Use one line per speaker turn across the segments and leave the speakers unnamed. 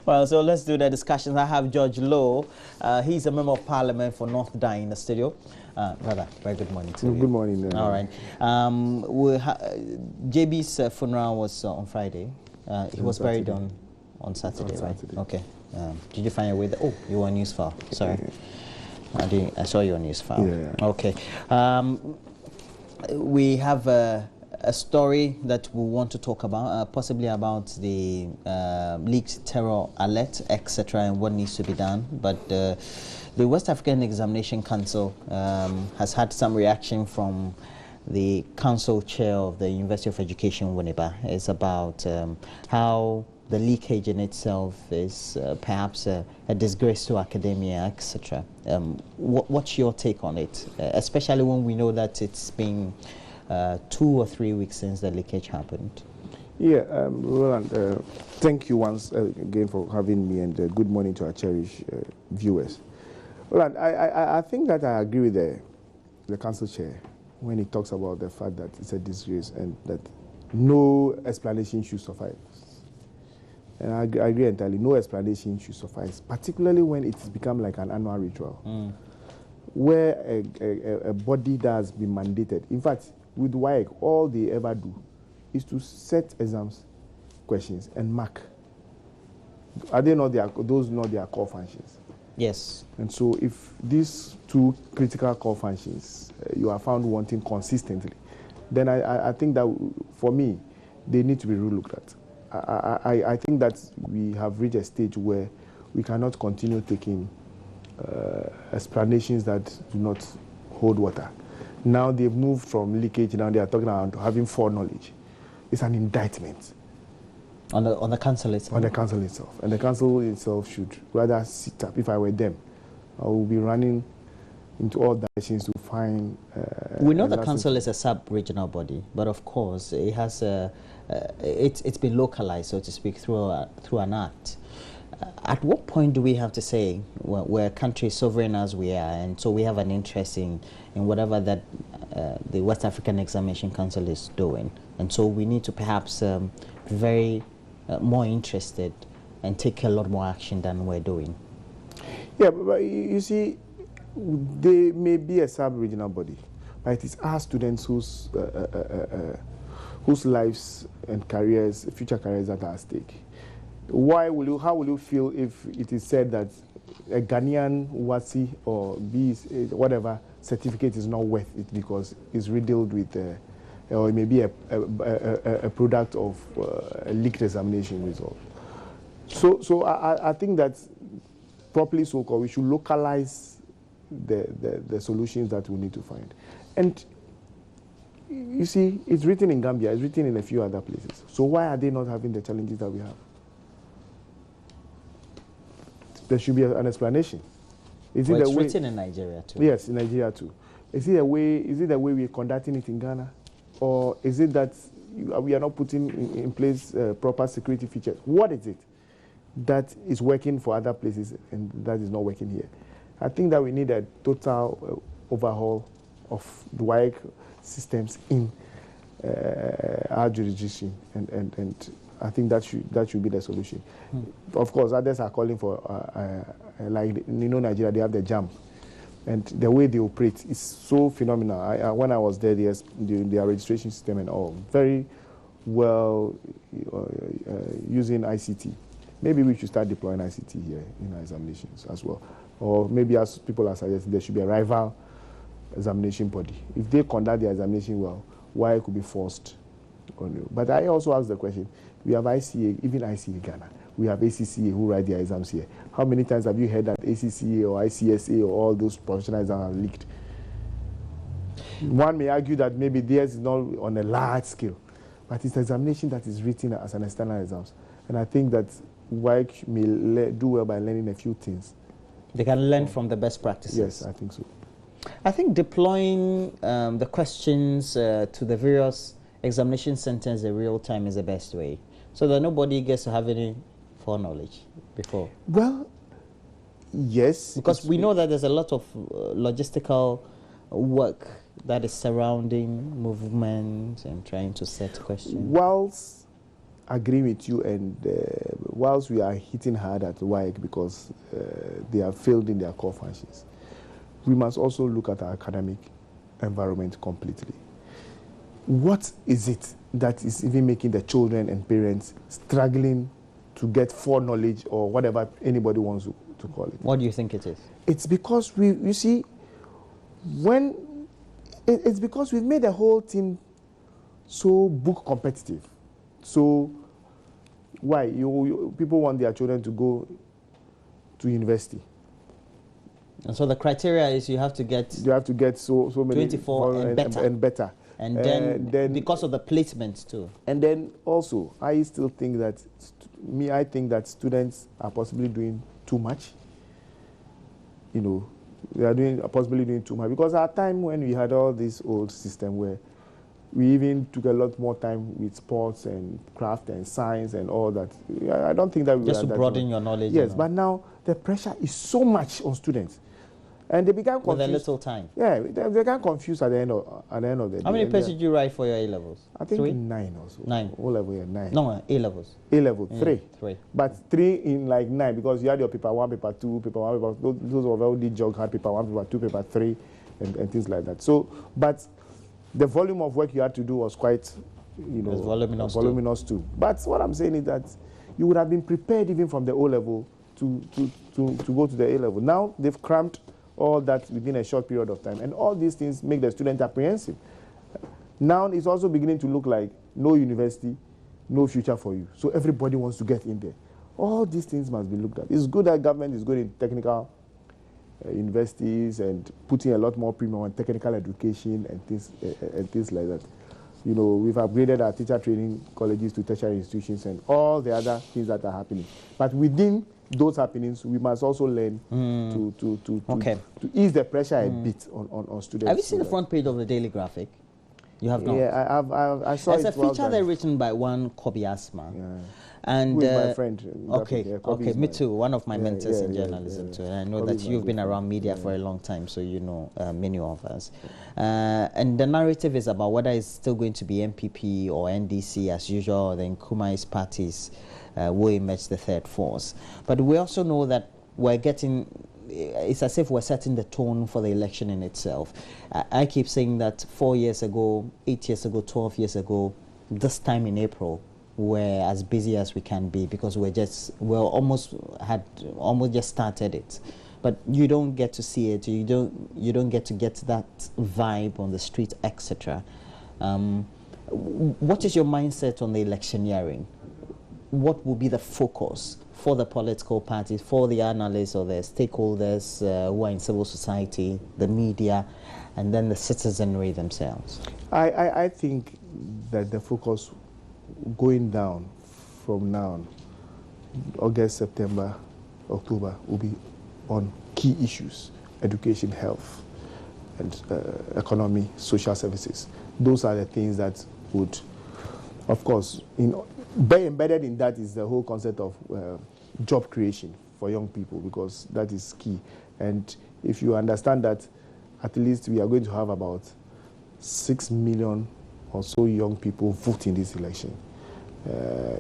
Well, so let's do the discussions. I have George Lowe. He's a member of Parliament for North Dye in the studio. Brother, very good morning to you.
Good morning.
All right. JB's funeral was on Friday. He was buried on Saturday, right? Okay. Did you find your way there? Oh, you were on news file. Sorry. Yeah. I saw you on news file.
Yeah.
Okay. We have a story that we want to talk about, possibly about the leaked terror alert, etc., and what needs to be done. But the West African Examination Council has had some reaction from the council chair of the University of Education, Winneba. It's about how the leakage in itself is perhaps a disgrace to academia, etc. What's your take on it, especially when we know that it's been 2 or 3 weeks since the leakage happened?
Yeah, Roland, thank you once again for having me, and good morning to our cherished viewers. Roland, I think that I agree with the council chair when he talks about the fact that it's a disgrace and that no explanation should suffice. And I agree entirely, no explanation should suffice, particularly when it has become like an annual ritual, where a body that has been mandated. In fact, with WAEC, all they ever do is to set exams, questions, and mark. Are they not those not their core functions?
Yes.
And so if these two critical core functions you are found wanting consistently, then I think that, for me, they need to be relooked at. I think that we have reached a stage where we cannot continue taking explanations that do not hold water. Now they've moved from leakage, now they are talking about having foreknowledge. It's an indictment.
On the council itself?
On the council itself. And the council itself should rather sit up. If I were them, I would be running into all directions to find...
we know the council is a sub-regional body, but of course it has it's been localized, so to speak, through an act. At what point do we have to say, well, we're a country sovereign as we are, and so we have an interest in whatever that the West African Examination Council is doing, and so we need to perhaps be very more interested and take a lot more action than we're doing?
Yeah, but you see, they may be a sub-regional body, but it is our students whose lives and careers, future careers, that are at stake. How will you feel if it is said that a Ghanaian WASI or whatever certificate is not worth it because it's riddled with, or it may be a product of a leaked examination result? So I think that, properly so-called, we should localize the solutions that we need to find. And you see, it's written in Gambia, it's written in a few other places. So why are they not having the challenges that we have? There should be an explanation.
It's written in Nigeria too.
Yes, in Nigeria too. Is it the way we're conducting it in Ghana? Or is it that we are not putting in place proper security features? What is it that is working for other places and that is not working here? I think that we need a total overhaul of the WAEC systems in our jurisdiction, and I think that should be the solution. Of course, others are calling for, like, Nigeria, they have the JAMB, and the way they operate is so phenomenal. When I was there, their registration system and all, very well using ICT. Maybe we should start deploying ICT here in our examinations as well. Or maybe, as people are suggesting, there should be a rival examination body. If they conduct their examination well, why it could be forced on you? But I also ask the question, we have ICA, even ICA Ghana. We have ACCA who write their exams here. How many times have you heard that ACCA or ICSA or all those professional exams are leaked? One may argue that maybe theirs is not on a large scale, but it's an examination that is written as an external exams. And I think that WAEC may do well by learning a few things.
They can learn from the best practices.
Yes, I think so.
I think deploying the questions to the various examination centers in real time is the best way, so that nobody gets to have any foreknowledge before.
Well, yes.
Because we know that there's a lot of logistical work that is surrounding movement and trying to set questions.
Whilst agree with you, and whilst we are hitting hard at WAEC because they have failed in their core functions, we must also look at our academic environment completely. What is it that is even making the children and parents struggling to get foreknowledge or whatever anybody wants to call it?
What do you think it is?
It's because it's because we've made the whole thing so book competitive. So why people want their children to go to university?
And so the criteria is you have to get
so many
24 and better. And then because of the placement too.
And then also, I still think that I think that students are possibly doing too much. They are possibly doing too much, because at a time when we had all this old system where we even took a lot more time with sports and craft and science and all that. I don't think that we
just to broaden your knowledge.
Yes, but now the pressure is so much on students, and they become confused.
With a little time.
Yeah, they become confused at the end of the day.
How many papers did you write for your A levels?
I think
3?
9 or so.
9.
O level, yeah, 9.
No, A levels.
A level 3.
3.
But 3 in like 9, because you had your paper 1, paper 2, paper 1, paper. Those of all the jog had paper 1, paper 2, paper 3, and things like that. So, but the volume of work you had to do was quite, voluminous too. But what I'm saying is that you would have been prepared even from the O level to go to the A level. Now they've cramped all that within a short period of time, and all these things make the student apprehensive. Now it's also beginning to look like no university, no future for you. So everybody wants to get in there. All these things must be looked at. It's good that government is going in technical universities and putting a lot more premium on technical education and things like that. We've upgraded our teacher training colleges to tertiary institutions and all the other things that are happening. But within those happenings, we must also learn to ease the pressure a bit on students.
Have you seen the front page of the Daily Graphic? You have not?
Yeah, I saw it.
It's a feature there written by one Kobi Asma.
Yeah.
And
who is my friend?
Me too. One of my mentors in journalism too. And I know that you've been around media for a long time, so you know many of us. And the narrative is about whether it's still going to be MPP or NDC as usual, or the Nkrumah's parties will emerge the third force. But we also know that it's as if we're setting the tone for the election in itself. I keep saying that 4 years ago, 8 years ago, 12 years ago, this time in April, we're as busy as we can be, because we almost just started it, but you don't get to see it. You don't get to get that vibe on the street, etc. What is your mindset on the electioneering? What will be the focus for the political parties, for the analysts or the stakeholders who are in civil society, the media, and then the citizenry themselves?
I think that the focus going down from now, August, September, October, will be on key issues: education, health, and economy, social services. Those are the things that would, of course, embedded in that is the whole concept of job creation for young people, because that is key. And if you understand that, at least we are going to have about 6 million or so young people vote in this election.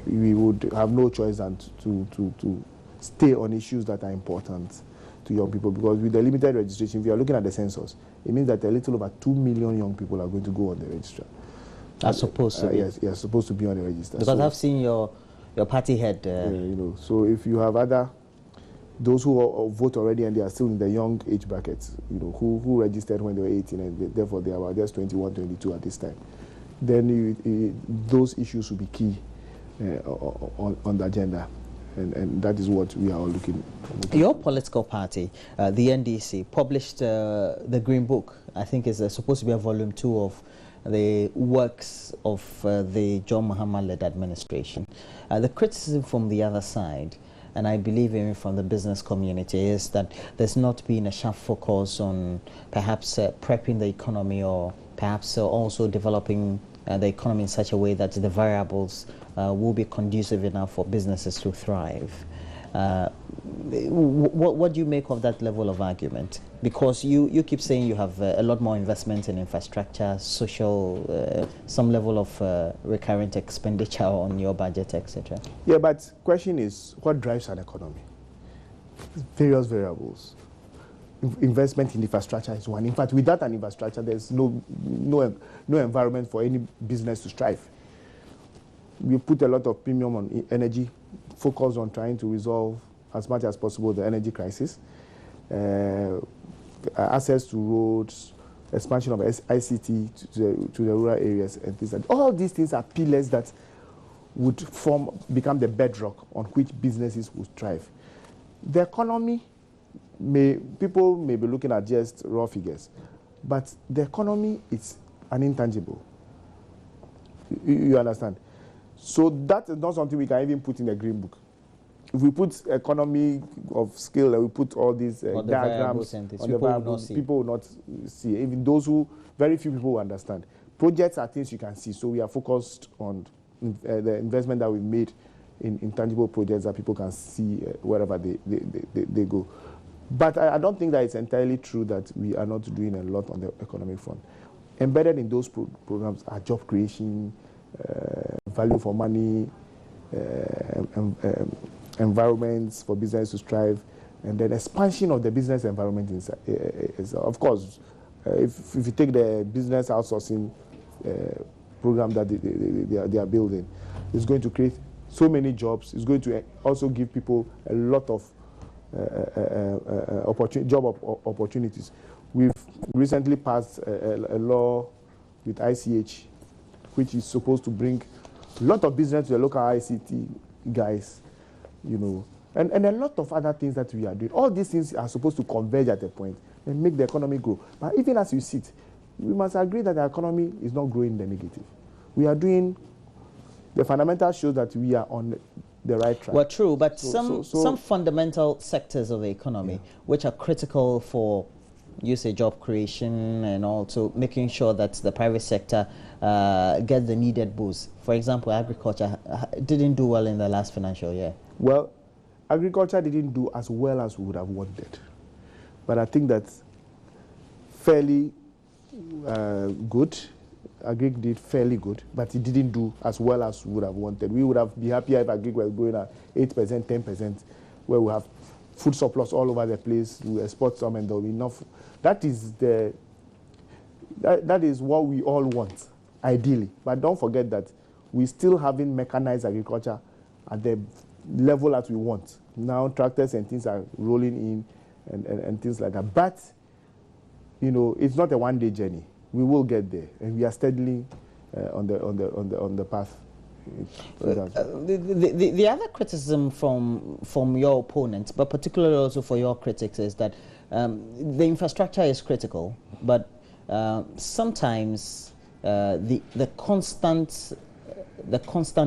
We would have no choice than to stay on issues that are important to young people, because with the limited registration, if you are looking at the census, it means that a little over 2 million young people are going to go on the register.
That's supposed to be.
Yes, supposed to be on the register.
Because I've seen your party head.
So if you have those who vote already and they are still in the young age brackets, who registered when they were 18 and therefore they are about just 21, 22 at this time, then those issues will be key on the agenda. And that is what we are all looking at.
Your political party, the NDC, published the Green Book. I think it's supposed to be a volume 2 of the works of the John Mahama-led administration. The criticism from the other side, and I believe even from the business community, is that there's not been a sharp focus on perhaps prepping the economy, or perhaps also developing the economy in such a way that the variables will be conducive enough for businesses to thrive. What do you make of that level of argument? Because you keep saying you have a lot more investment in infrastructure, social, some level of recurrent expenditure on your budget, etc.
Yeah, but question is, what drives an economy? Various variables. Investment in infrastructure is one. In fact, without an infrastructure, there's no environment for any business to strive. We put a lot of premium on energy, focus on trying to resolve as much as possible the energy crisis, access to roads, expansion of ICT to the rural areas, and things like that. All these things are pillars that would become the bedrock on which businesses would thrive. The economy, people may be looking at just raw figures, but the economy is an intangible. You understand? So that is not something we can even put in the green book. If we put economy of scale and we put all these diagrams on the variables, people will not see. Even those very few people will understand. Projects are things you can see, so we are focused on the investment that we made in intangible projects that people can see wherever they go. But I don't think that it's entirely true that we are not doing a lot on the economic front. Embedded in those programs are job creation, value for money, environments for business to strive, and then expansion of the business environment is of course, if you take the business outsourcing program that they are building, it's going to create so many jobs. It's going to also give people a lot of job opportunities. We've recently passed a law with ICH, which is supposed to bring a lot of business to the local ICT guys, you know, and a lot of other things that we are doing. All these things are supposed to converge at a point and make the economy grow. But even as you sit, we must agree that the economy is not growing in the negative. We are doing, the fundamentals show that we are on the right track.
Well, true, but some fundamental sectors of the economy, which are critical for, you say, job creation and also making sure that the private sector gets the needed boost. For example, agriculture didn't do well in the last financial year.
Well, agriculture didn't do as well as we would have wanted. But I think that's fairly good. Agri did fairly good, but it didn't do as well as we would have wanted. We would have been happier if Agri was going at 8%, 10%, where we have food surplus all over the place. We export some and there will be enough. That is what we all want, ideally. But don't forget that we still haven't mechanized agriculture at the level that we want. Now tractors and things are rolling in and things like that. But, you know, it's not a one-day journey. We will get there, and we are steadily on the path.
The other criticism from your opponents, but particularly also for your critics, is that the infrastructure is critical, but sometimes the constant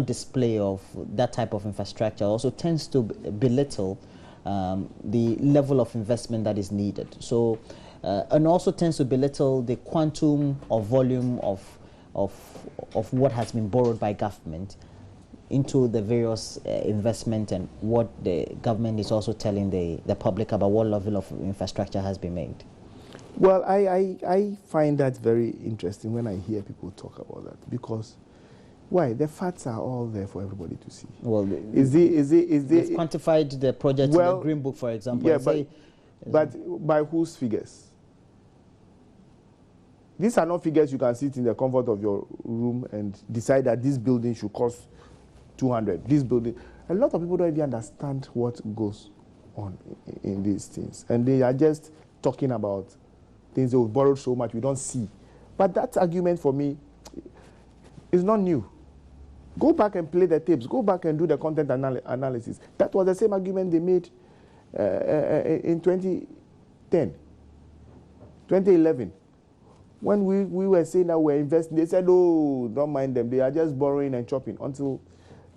display of that type of infrastructure also tends to belittle the level of investment that is needed. So, and also tends to belittle the quantum or volume of what has been borrowed by government into the various investment, and what the government is also telling the public about what level of infrastructure has been made.
Well, I find that very interesting when I hear people talk about that, because why? The facts are all there for everybody to see.
Well,
they've
quantified the project in the Green Book, for example.
Yeah, but by whose figures? These are not figures you can sit in the comfort of your room and decide that this building should cost 200. This building, a lot of people don't even understand what goes on in these things, and they are just talking about things they've borrowed so much we don't see. But that argument for me is not new. Go back and play the tapes. Go back and do the content analysis. That was the same argument they made in 2010, 2011. When we were saying that we're investing, they said, oh, don't mind them. They are just borrowing and chopping, until,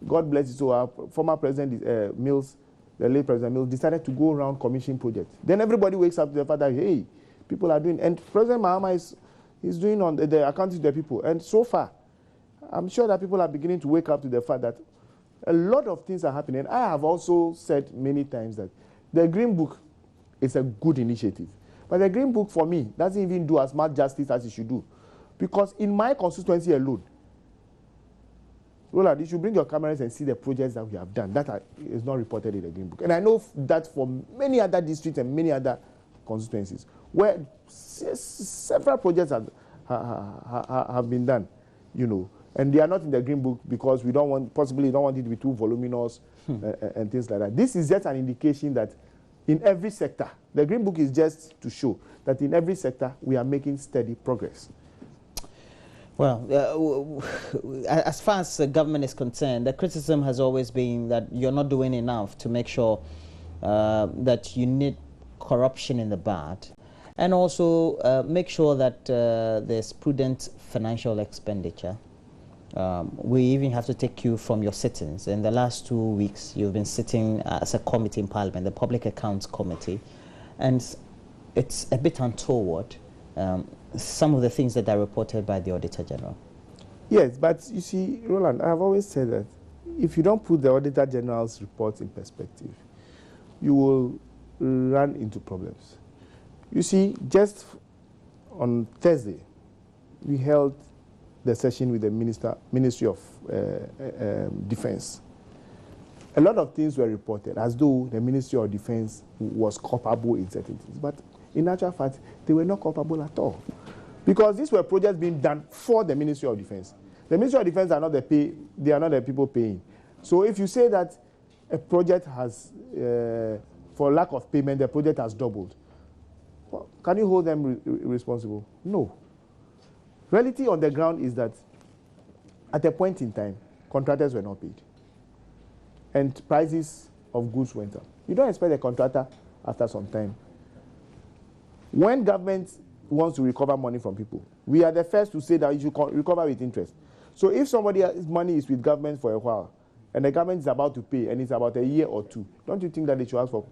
God bless you, so our former President Mills, the late President Mills, decided to go around commission projects. Then everybody wakes up to the fact that, hey, people are doing, and President Mahama is doing on the accounting to the people. And so far, I'm sure that people are beginning to wake up to the fact that A lot of things are happening. I have also said many times that the Green Book is a good initiative. But the Green Book, for me, doesn't even do as much justice as it should do. Because in my constituency alone, Roland, you should bring your cameras and see the projects that we have done. That is not reported in the Green Book. And I know that for many other districts and many other constituencies, where several projects have been done, you know, and they are not in the Green Book because we don't want, possibly don't want it to be too voluminous and things like that. This is just an indication that in every sector, the Green Book is just to show that in every sector we are making steady progress.
Well, as far as the government is concerned, the criticism has always been that you're not doing enough to make sure that you need corruption in the bud, and also make sure that there's prudent financial expenditure. We even have to take cue from your sittings. In the last 2 weeks, you've been sitting as a committee in Parliament, the Public Accounts Committee, and it's a bit untoward. Some of the things that are reported by the Auditor General.
Yes, but you see, Roland, I have always said that if you don't put the Auditor General's report in perspective, you will run into problems. You see, just on Thursday, we held the session with the Ministry of Defense. A lot of things were reported as though the Ministry of Defense was culpable in certain things, but in actual fact, they were not culpable at all. Because these were projects being done for the Ministry of Defense. The Ministry of Defense are not they are not the people paying. So if you say that a project has, for lack of payment, the project has doubled, well, can you hold them responsible? No. Reality on the ground is that at a point in time, contractors were not paid. And prices of goods went up. You don't expect a contractor after some time. When government wants to recover money from people, we are the first to say that you should recover with interest. So if somebody's money is with government for a while, and the government is about to pay, and it's about a year or two, don't you think that they should ask for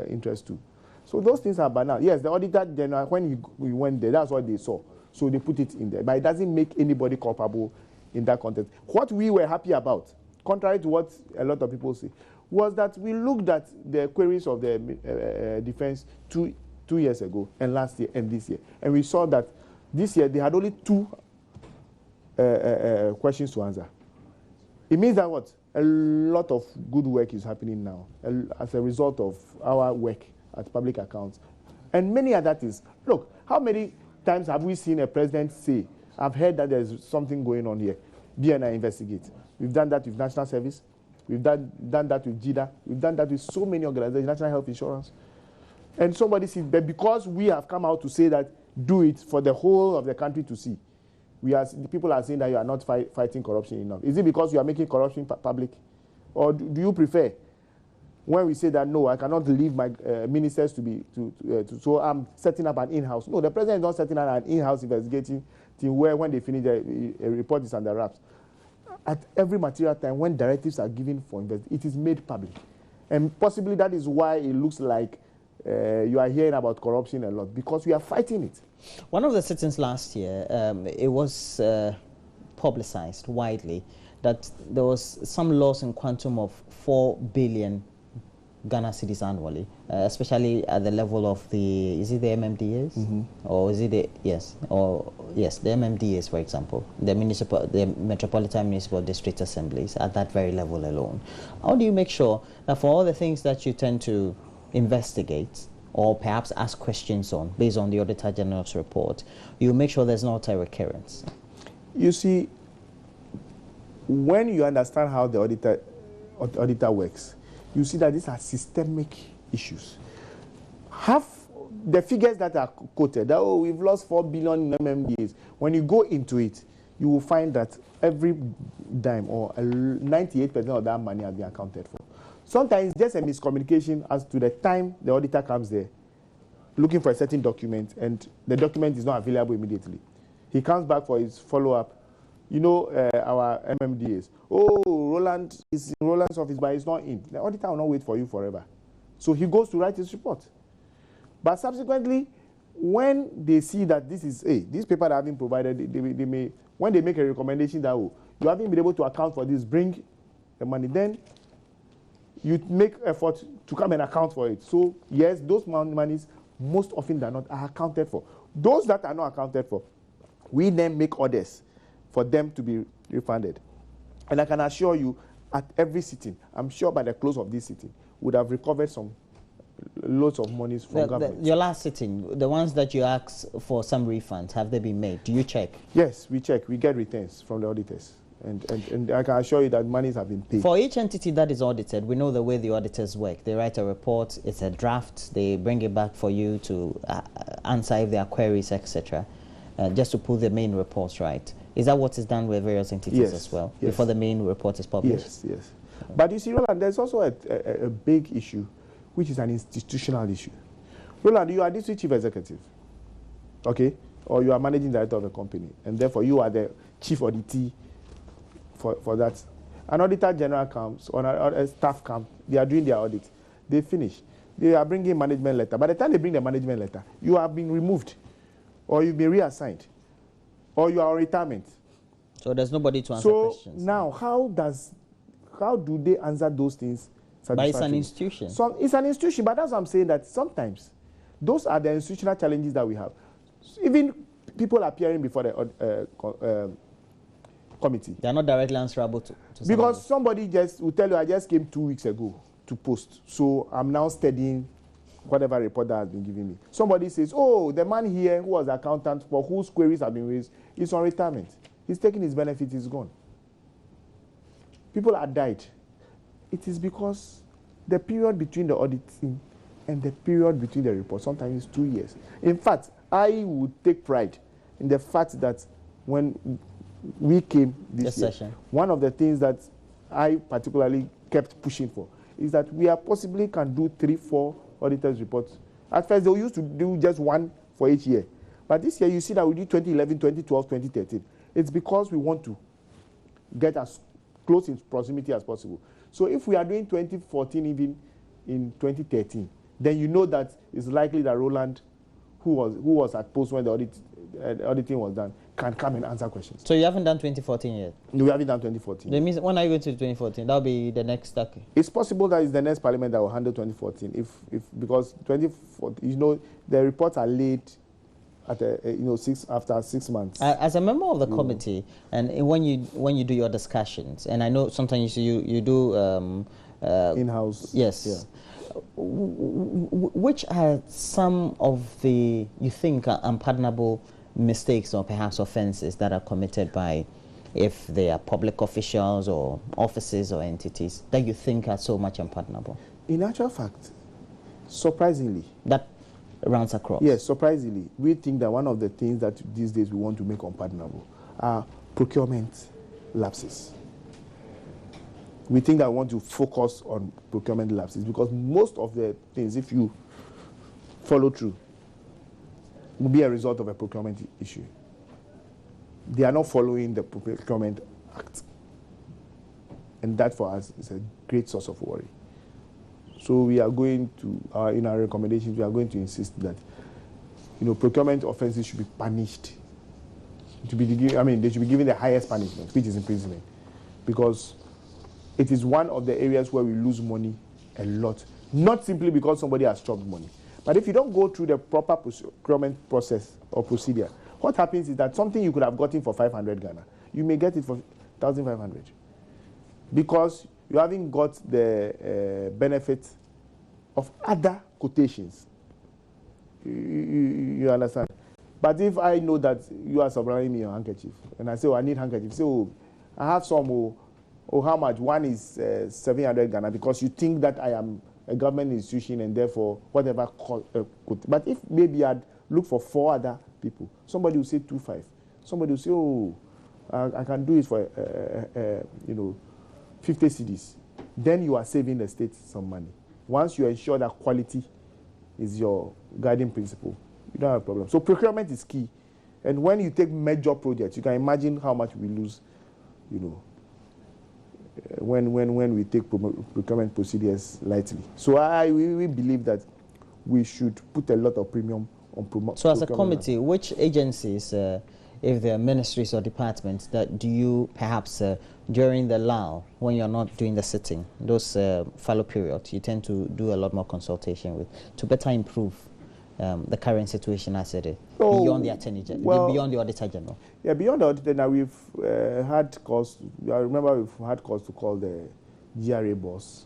interest too? So those things are banal. Yes, the Auditor General, when we went there, that's what they saw. So they put it in there. But it doesn't make anybody culpable in that context. What we were happy about, contrary to what a lot of people say, was that we looked at the queries of the defense two years ago, and last year, and this year. And we saw that this year they had only 2 questions to answer. It means that what? A lot of good work is happening now as a result of our work at Public Accounts. And many other things. Look, how many times have we seen a president say, I've heard that there's something going on here, BNI investigate. We've done that with National Service. We've done that with JIDA. We've done that with so many organizations, National Health Insurance. And somebody said, but because we have come out to say that, do it for the whole of the country to see, people are saying that you are not fighting corruption enough. Is it because you are making corruption public? Or do you prefer, when we say that, no, I cannot leave my ministers so I'm setting up an in-house. No, the president is not setting up an in-house investigating team where when they finish, a report is under wraps. At every material time, when directives are given for investigation, it is made public. And possibly that is why it looks like you are hearing about corruption a lot, because we are fighting it.
One of the sittings last year, it was publicized widely that there was some loss in quantum of 4 billion Ghana cedis annually, especially at the level of the, is it the MMDAs? Mm-hmm. Or is it the, the MMDAs, for example, the Metropolitan Municipal District Assemblies, at that very level alone. How do you make sure that for all the things that you tend to investigate or perhaps ask questions on based on the Auditor General's report, you make sure there's not a recurrence?
You see, when you understand how the auditor works, you see that these are systemic issues. Half the figures that are quoted, that, oh, we've lost 4 billion in MMDAs, when you go into it, you will find that every dime or 98% of that money has been accounted for. Sometimes just a miscommunication as to the time the auditor comes there looking for a certain document and the document is not available immediately. He comes back for his follow-up. You know, our MMDAs. Oh, Roland is in Roland's office, but he's not in. The auditor will not wait for you forever. So he goes to write his report. But subsequently, when they see that this is, these papers have been provided, they may, when they make a recommendation that, oh, you haven't been able to account for this, bring the money, then you make effort to come and account for it. So yes, those monies most often than not are accounted for. Those that are not accounted for, we then make orders for them to be refunded. And I can assure you, at every sitting, I'm sure by the close of this sitting, would have recovered some loads of monies from government.
Your last sitting, the ones that you asked for some refunds, have they been made? Do you check?
Yes, we check. We get returns from the auditors. And I can assure you that monies have been paid.
For each entity that is audited, we know the way the auditors work. They write a report, it's a draft, they bring it back for you to answer if there are queries, etc. Just to put the main reports right. Is that what is done with various entities as well, before the main report is published?
Yes, yes. But you see, Roland, there's also a big issue, which is an institutional issue. Roland, you are district chief executive, okay? Or you are managing director of a company, and therefore you are the chief auditee for that. An auditor general comes, or a staff comes, they are doing their audit. They finish. They are bringing management letter. By the time they bring the management letter, you have been removed, or you've been reassigned, or you are on retirement.
So there's nobody to answer questions.
So now, how do they answer those things?
But it's an institution.
So it's an institution, but that's what I'm saying, that sometimes those are the institutional challenges that we have. Even people appearing before the committee.
They are not directly answerable to
because somebody just will tell you, I just came 2 weeks ago to post, so I'm now studying whatever report that has been given me. Somebody says, oh, the man here who was the accountant for whose queries have been raised is on retirement. He's taking his benefit, he's gone. People have died. It is because the period between the auditing and the period between the report sometimes is 2 years. In fact, I would take pride in the fact that when we came this year,
session,
one of the things that I particularly kept pushing for is that we are possibly can do 3-4 auditors reports. At first, they used to do just one for each year. But this year, you see that we do 2011, 2012, 2013. It's because we want to get as close in proximity as possible. So if we are doing 2014 even in 2013, then you know that it's likely that Roland, who was at post when the auditing was done, can come and answer questions.
So you haven't done 2014 yet?
No, we haven't done 2014.
That means when are you going to 2014? That'll be the next step.
It's possible that it's the next parliament that will handle 2014, if because 2014, you know, the reports are late at after 6 months.
As a member of the committee, and when you do your discussions, and I know sometimes you do
in-house.
Yes. Yeah. Which are some of the you think are unpardonable mistakes or perhaps offences that are committed by, if they are public officials or offices or entities, that you think are so much unpardonable?
In actual fact, surprisingly,
that runs across.
Yes, surprisingly, we think that one of the things that these days we want to make unpardonable are procurement lapses. We think that we want to focus on procurement lapses because most of the things, if you follow through, will be a result of a procurement issue. They are not following the Procurement Act. And that for us is a great source of worry. So we are going to, in our recommendations, we are going to insist that, procurement offenses should be punished. They should be given the highest punishment, which is imprisonment. Because it is one of the areas where we lose money a lot. Not simply because somebody has chopped money. But if you don't go through the proper procurement process or procedure, what happens is that something you could have gotten for 500 Ghana, you may get it for 1,500. Because you haven't got the benefit of other quotations. You understand? But if I know that you are supplying me your handkerchief, and I say, I need handkerchief, say, I have some, how much? One is 700 Ghana, because you think that I am a government institution and therefore whatever but if maybe I'd look for 4 other people, somebody will say 2.5. Somebody will say, I can do it for 50 cedis. Then you are saving the state some money. Once you ensure that quality is your guiding principle, you don't have a problem. So procurement is key. And when you take major projects, you can imagine how much we lose, when we take procurement procedures lightly. So we believe that we should put a lot of premium on procurement.
So as a committee, which agencies if there are ministries or departments that do you perhaps during the lull, when you're not doing the sitting, those fallow periods, you tend to do a lot more consultation with to better improve the current situation as it is, beyond the Attorney General, beyond the Auditor General?
Yeah, beyond the Auditor General, we've had calls. I remember we've had calls to call the GRA boss.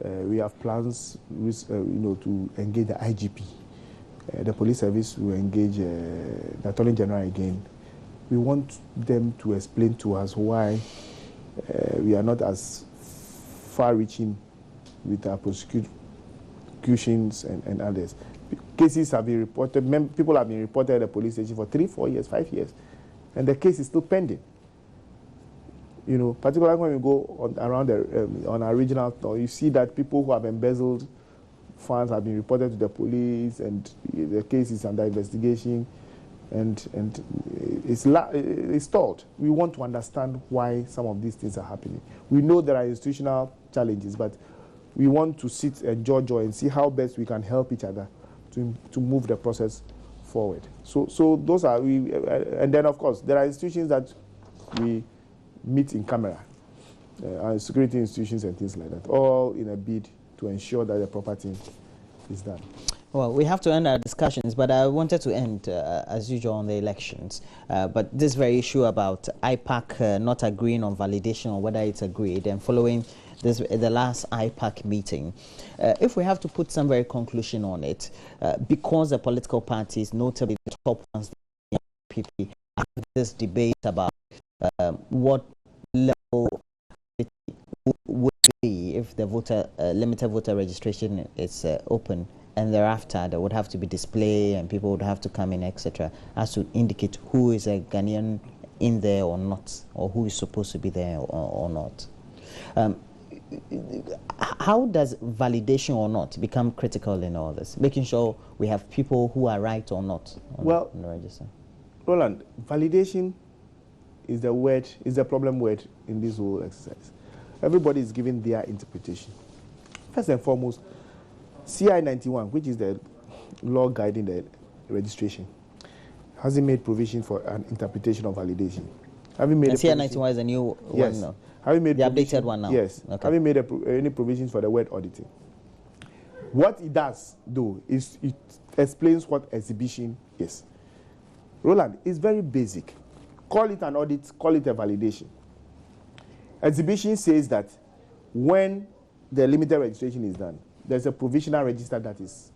We have plans, to engage the IGP. The police service will engage the Attorney General again. We want them to explain to us why we are not as far-reaching with our prosecutions and others. Cases have been reported, people have been reported at the police station for 3, 4 years, 5 years, and the case is still pending. Particularly when we go around on our regional tour, you see that people who have embezzled funds have been reported to the police, and the case is under investigation, and it's stalled. We want to understand why some of these things are happening. We know there are institutional challenges, but we want to sit and judge and see how best we can help each other to move the process forward. So those are and then of course there are institutions that we meet in camera, security institutions and things like that, all in a bid to ensure that the proper thing is done.
Well, we have to end our discussions, but I wanted to end, as usual, on the elections. But this very issue about IPAC not agreeing on validation or whether it's agreed, and following the last IPAC meeting, if we have to put some very conclusion on it, because the political parties, notably the top ones, the NPP, have this debate about what level it would be if the limited voter registration is open, and thereafter there would have to be display and people would have to come in, etc., as to indicate who is a Ghanaian in there or not, or who is supposed to be there or not. How does validation or not become critical in all this, making sure we have people who are right or not on the register?
Roland, validation is the problem word in this whole exercise. Everybody is giving their interpretation. First and foremost, CI 91, which is the law guiding the registration, hasn't made provision for an interpretation of validation. Having made
CI 91 is a new one now.
Having made
the updated one now.
Yes. Okay. Having made any provisions for the word auditing. What it does, though, is it explains what exhibition is. Roland, it's very basic. Call it an audit, call it a validation. Exhibition says that when the limited registration is done, there's a provisional register that is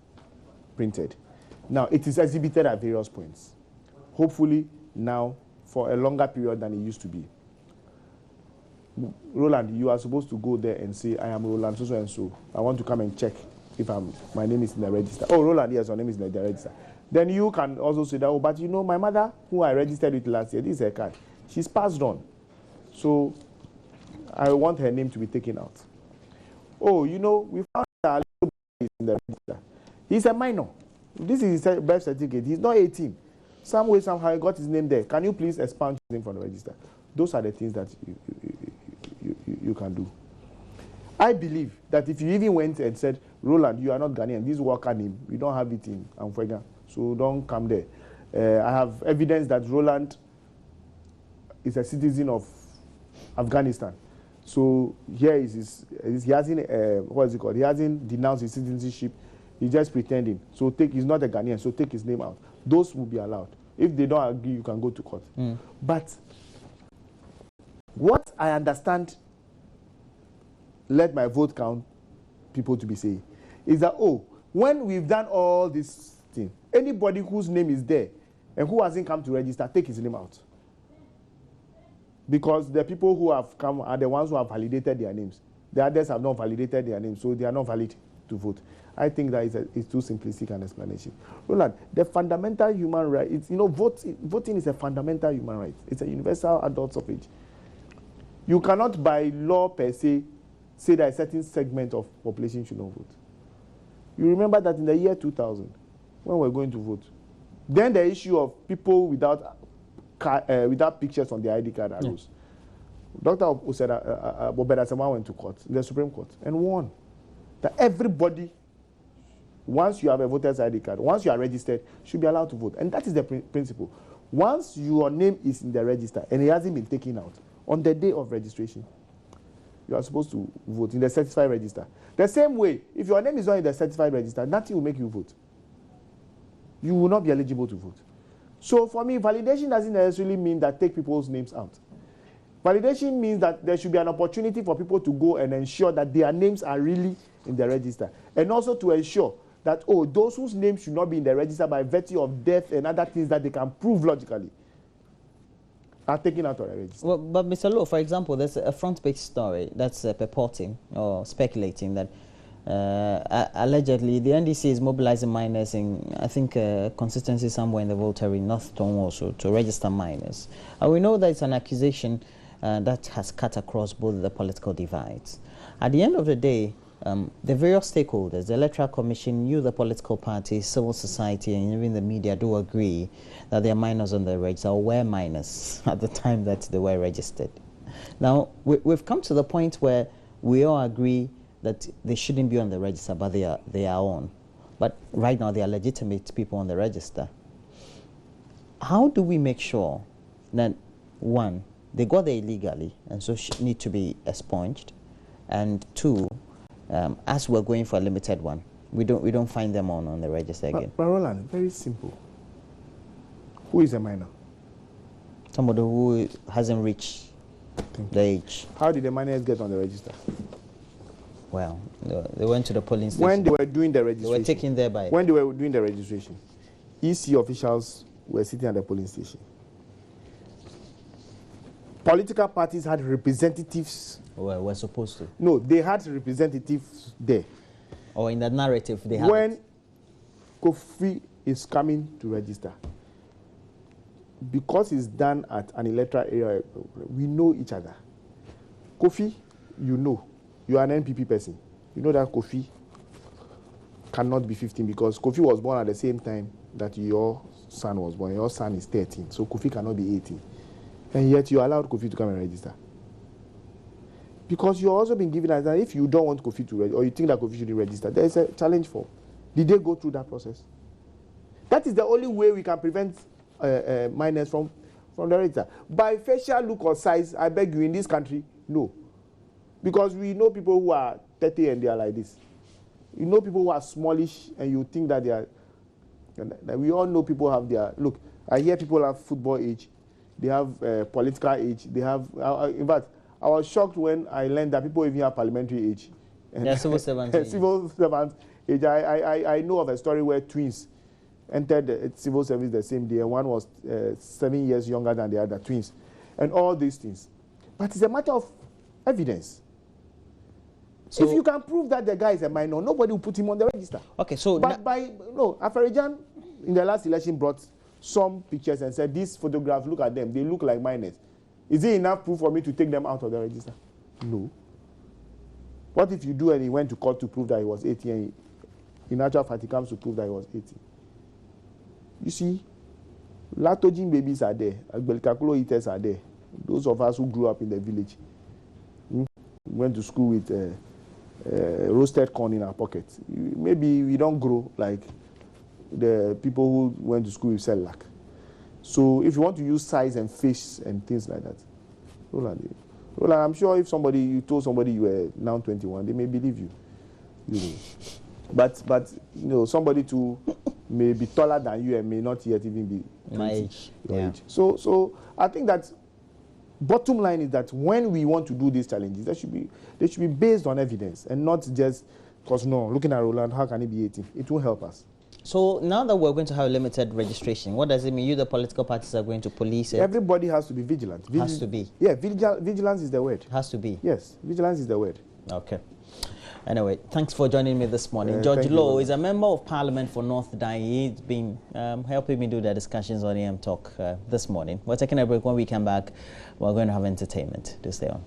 printed. Now, it is exhibited at various points. Hopefully, now, for a longer period than it used to be. Roland, you are supposed to go there and say, I am Roland so and so. I want to come and check if my name is in the register. Oh, Roland, yes, your name is in the register. Then you can also say that, oh, but my mother, who I registered with last year, this is her card. She's passed on. So I want her name to be taken out. Oh, we found that in the register. He's a minor. This is his birth certificate. He's not 18. Some way, somehow, he got his name there. Can you please expunge his name from the register? Those are the things that you can do. I believe that if you even went and said, Roland, you are not Ghanaian, this worker name, we don't have it in Amfrega, so don't come there. I have evidence that Roland is a citizen of Afghanistan. So here is he hasn't, what is it called? He hasn't denounced his citizenship. He's just pretending. So he's not a Ghanaian, so take his name out. Those will be allowed. If they don't agree, you can go to court. But what I understand, let my vote count people to be saying, is that, when we've done all this thing, anybody whose name is there and who hasn't come to register, take his name out. Because the people who have come are the ones who have validated their names. The others have not validated their names, so they are not valid to vote. I think that is too simplistic an explanation. Roland, the fundamental human right, voting is a fundamental human right. It's a universal adult suffrage. You cannot, by law per se, say that a certain segment of population should not vote. You remember that in the year 2000, when we were going to vote, then the issue of people without pictures on their ID card arose. Dr. Bobeda Sama went to court, the Supreme Court, and won. That everybody, once you have a voter's ID card, once you are registered, should be allowed to vote. And that is the principle. Once your name is in the register and it hasn't been taken out, on the day of registration, you are supposed to vote in the certified register. The same way, if your name is not in the certified register, nothing will make you vote. You will not be eligible to vote. So for me, validation doesn't necessarily mean that take people's names out. Validation means that there should be an opportunity for people to go and ensure that their names are really in the register. And also to ensure that, oh, those whose names should not be in the register by virtue of death and other things that they can prove logically are taken out of the register.
Well, but Mr. Lowe, for example, there's a front-page story that's purporting or speculating that allegedly the NDC is mobilizing minors in, I think, consistency somewhere in the Volta in North also to register minors. And we know that it's an accusation that has cut across both the political divides. At the end of the day, the various stakeholders, the Electoral Commission, you, the political parties, civil society, and even the media do agree that there are minors on the register, or were minors at the time that they were registered. Now, we've come to the point where we all agree that they shouldn't be on the register, but they are on. But right now, they are legitimate people on the register. How do we make sure that, one, they got there illegally and so need to be expunged, and two, as we're going for a limited one, we don't find them on the register again?
But Roland, very simple. Who is a minor?
Somebody who hasn't reached the age.
How did the minors get on the register?
Well, they went to the polling station.
When they were doing the registration.
They were taken there by.
When they were doing the registration, EC officials were sitting at the polling station. Political parties had representatives.
Well, we're supposed to.
No, they had representatives there.
Or in the narrative, they had.
When Kofi is coming to register, because it's done at an electoral area, we know each other. Kofi, you know. You are an NPP person. You know that Kofi cannot be 15 because Kofi was born at the same time that your son was born. Your son is 13, so Kofi cannot be 18. And yet you allowed Kofi to come and register. Because you're also being given as that if you don't want Kofi to register, or you think that Kofi shouldn't register, there is a challenge for. Did they go through that process? That is the only way we can prevent minors from the register. By facial look or size, I beg you, in this country, no. Because we know people who are 30 and they are like this. You know people who are smallish and you think that they are. We all know people have their. Look, I hear people have football age. They have political age. They have. In fact, I was shocked when I learned that people even have parliamentary age.
Yeah, civil servants.
Civil servants age. I know of a story where twins entered the civil service the same day, and one was 7 years younger than the other, twins, and all these things. But it's a matter of evidence. So if you can prove that the guy is a minor, nobody will put him on the register.
Okay, so
but Afarijan in the last election brought some pictures and said, these photographs, look at them, they look like minors. Is it enough proof for me to take them out of the register? No. What if you do and he went to court to prove that he was 18 and in actual fact he comes to prove that he was 18? You see, lactogen babies are there, Agbelkakulo eaters are there. Those of us who grew up in the village went to school with roasted corn in our pockets. Maybe we don't grow like the people who went to school with Celac. So if you want to use size and face and things like that, Roland, I'm sure if you told somebody you were now 21, they may believe you. But somebody too may be taller than you and may not yet even be
my age.
Your age. So I think that bottom line is that when we want to do these challenges, they should be based on evidence and not just because looking at Roland, how can he be 18? It won't help us.
So now that we're going to have limited registration, what does it mean? You, the political parties, are going to police it?
Everybody has to be vigilant.
Has to be.
Yeah, vigilance is the word.
Has to be.
Yes, vigilance is the word.
Okay. Anyway, thanks for joining me this morning. George Lowe is a member of Parliament for North Dai. He's been helping me do the discussions on AM Talk this morning. We're taking a break. When we come back, we're going to have entertainment. Do stay on.